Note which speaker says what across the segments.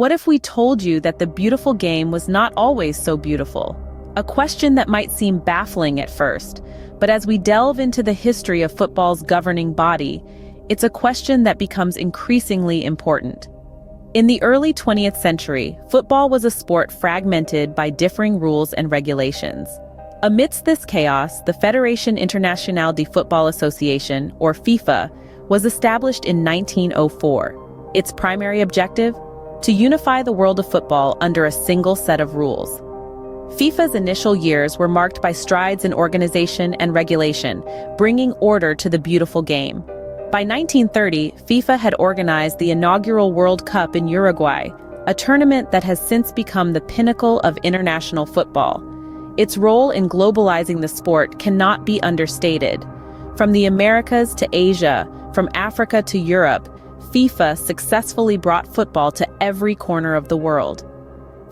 Speaker 1: What if we told you that the beautiful game was not always so beautiful? A question that might seem baffling at first, but as we delve into the history of football's governing body, it's a question that becomes increasingly important. In the early 20th century, football was a sport fragmented by differing rules and regulations. Amidst this chaos, the Fédération Internationale de Football Association, or FIFA, was established in 1904. Its primary objective? To unify the world of football under a single set of rules. FIFA's initial years were marked by strides in organization and regulation, bringing order to the beautiful game. By 1930, FIFA had organized the inaugural World Cup in Uruguay, a tournament that has since become the pinnacle of international football. Its role in globalizing the sport cannot be understated. From the Americas to Asia, from Africa to Europe, FIFA successfully brought football to every corner of the world.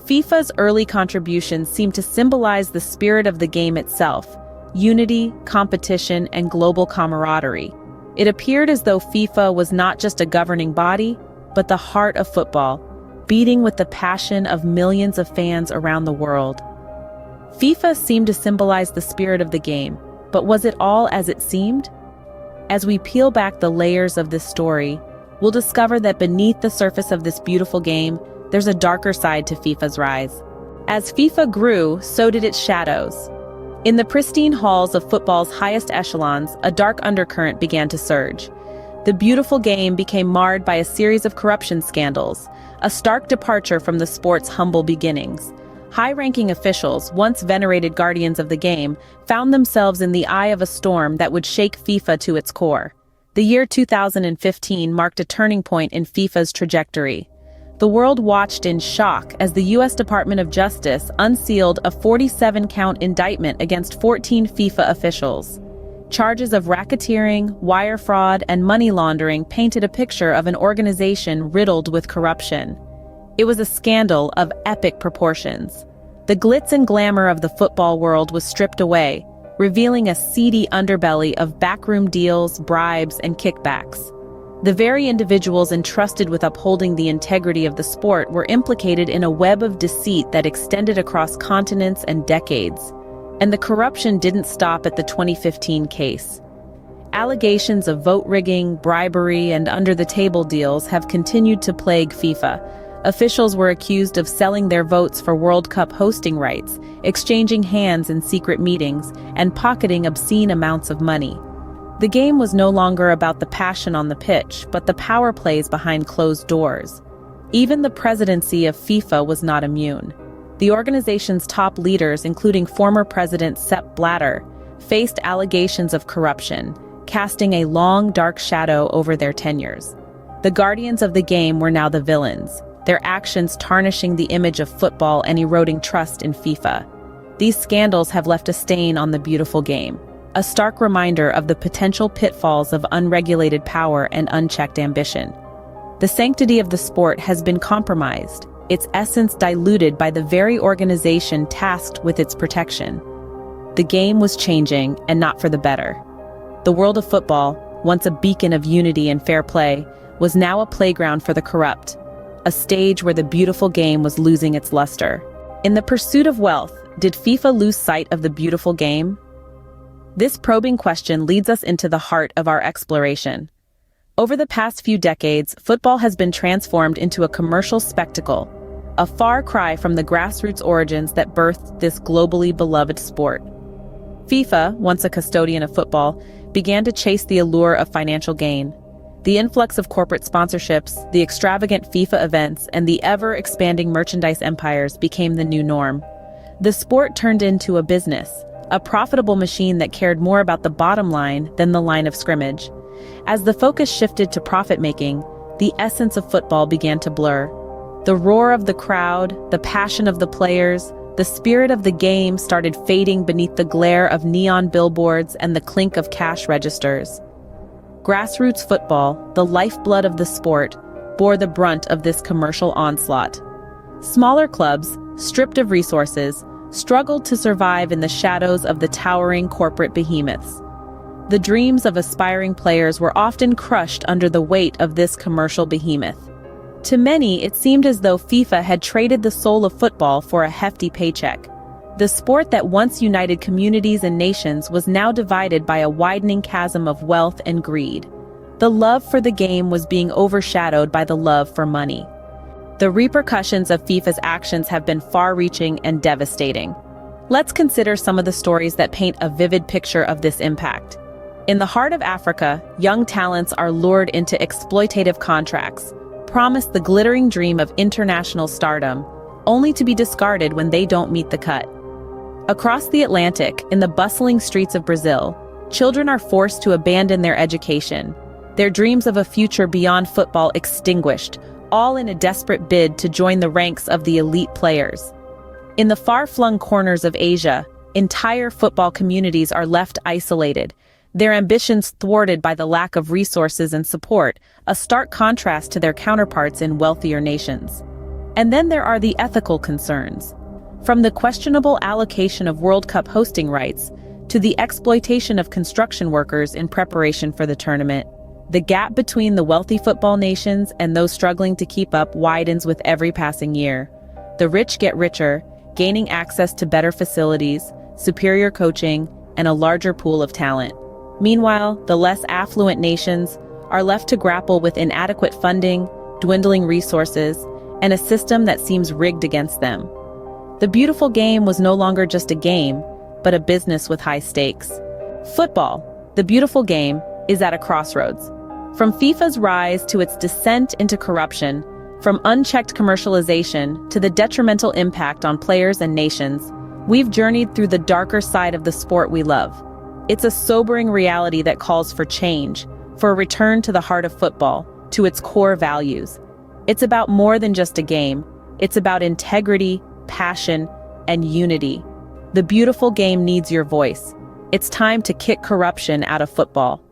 Speaker 1: FIFA's early contributions seem to symbolize the spirit of the game itself: unity, competition, and global camaraderie. It appeared as though FIFA was not just a governing body, but the heart of football, beating with the passion of millions of fans around the world. FIFA seemed to symbolize the spirit of the game, but was it all as it seemed? As we peel back the layers of this story, we'll discover that beneath the surface of this beautiful game, there's a darker side to FIFA's rise. As FIFA grew, so did its shadows. In the pristine halls of football's highest echelons, a dark undercurrent began to surge. The beautiful game became marred by a series of corruption scandals, a stark departure from the sport's humble beginnings. High-ranking officials, once venerated guardians of the game, found themselves in the eye of a storm that would shake FIFA to its core. The year 2015 marked a turning point in FIFA's trajectory. The world watched in shock as the U.S. Department of Justice unsealed a 47-count indictment against 14 FIFA officials. Charges of racketeering, wire fraud, and money laundering painted a picture of an organization riddled with corruption. It was a scandal of epic proportions. The glitz and glamour of the football world was stripped away, revealing a seedy underbelly of backroom deals, bribes, and kickbacks. The very individuals entrusted with upholding the integrity of the sport were implicated in a web of deceit that extended across continents and decades. And the corruption didn't stop at the 2015 case. Allegations of vote rigging, bribery, and under-the-table deals have continued to plague FIFA. Officials were accused of selling their votes for World Cup hosting rights, exchanging hands in secret meetings, and pocketing obscene amounts of money. The game was no longer about the passion on the pitch, but the power plays behind closed doors. Even the presidency of FIFA was not immune. The organization's top leaders, including former President Sepp Blatter, faced allegations of corruption, casting a long, dark shadow over their tenures. The guardians of the game were now the villains, their actions tarnishing the image of football and eroding trust in FIFA. These scandals have left a stain on the beautiful game, a stark reminder of the potential pitfalls of unregulated power and unchecked ambition. The sanctity of the sport has been compromised, its essence diluted by the very organization tasked with its protection. The game was changing, and not for the better. The world of football, once a beacon of unity and fair play, was now a playground for the corrupt, a stage where the beautiful game was losing its luster. In the pursuit of wealth, did FIFA lose sight of the beautiful game? This probing question leads us into the heart of our exploration. Over the past few decades, football has been transformed into a commercial spectacle, a far cry from the grassroots origins that birthed this globally beloved sport. FIFA, once a custodian of football, began to chase the allure of financial gain. The influx of corporate sponsorships, the extravagant FIFA events, and the ever-expanding merchandise empires became the new norm. The sport turned into a business, a profitable machine that cared more about the bottom line than the line of scrimmage. As the focus shifted to profit-making, the essence of football began to blur. The roar of the crowd, the passion of the players, the spirit of the game started fading beneath the glare of neon billboards and the clink of cash registers. Grassroots football, the lifeblood of the sport, bore the brunt of this commercial onslaught. Smaller clubs, stripped of resources, struggled to survive in the shadows of the towering corporate behemoths. The dreams of aspiring players were often crushed under the weight of this commercial behemoth. To many, it seemed as though FIFA had traded the soul of football for a hefty paycheck. The sport that once united communities and nations was now divided by a widening chasm of wealth and greed. The love for the game was being overshadowed by the love for money. The repercussions of FIFA's actions have been far-reaching and devastating. Let's consider some of the stories that paint a vivid picture of this impact. In the heart of Africa, young talents are lured into exploitative contracts, promised the glittering dream of international stardom, only to be discarded when they don't meet the cut. Across the Atlantic, in the bustling streets of Brazil, children are forced to abandon their education, their dreams of a future beyond football extinguished, all in a desperate bid to join the ranks of the elite players. In the far-flung corners of Asia, entire football communities are left isolated, their ambitions thwarted by the lack of resources and support, a stark contrast to their counterparts in wealthier nations. And then there are the ethical concerns. From the questionable allocation of World Cup hosting rights to the exploitation of construction workers in preparation for the tournament, the gap between the wealthy football nations and those struggling to keep up widens with every passing year. The rich get richer, gaining access to better facilities, superior coaching, and a larger pool of talent. Meanwhile, the less affluent nations are left to grapple with inadequate funding, dwindling resources, and a system that seems rigged against them. The beautiful game was no longer just a game, but a business with high stakes. Football, the beautiful game, is at a crossroads. From FIFA's rise to its descent into corruption, from unchecked commercialization to the detrimental impact on players and nations, we've journeyed through the darker side of the sport we love. It's a sobering reality that calls for change, for a return to the heart of football, to its core values. It's about more than just a game. It's about integrity, passion, and unity. The beautiful game needs your voice. It's time to kick corruption out of football.